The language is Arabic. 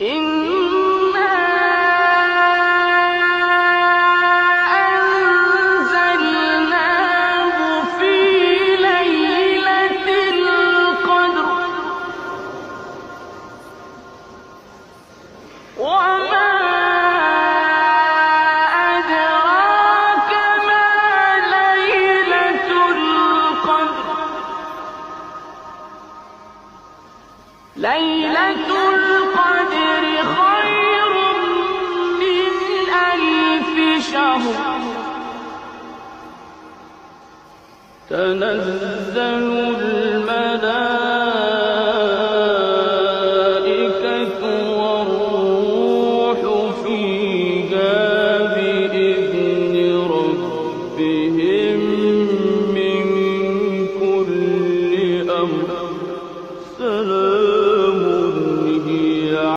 إنا أنزلناه في ليلة القدر وما أدراك ما ليلة القدر ليلة القدر خير من ألف شهر تنزل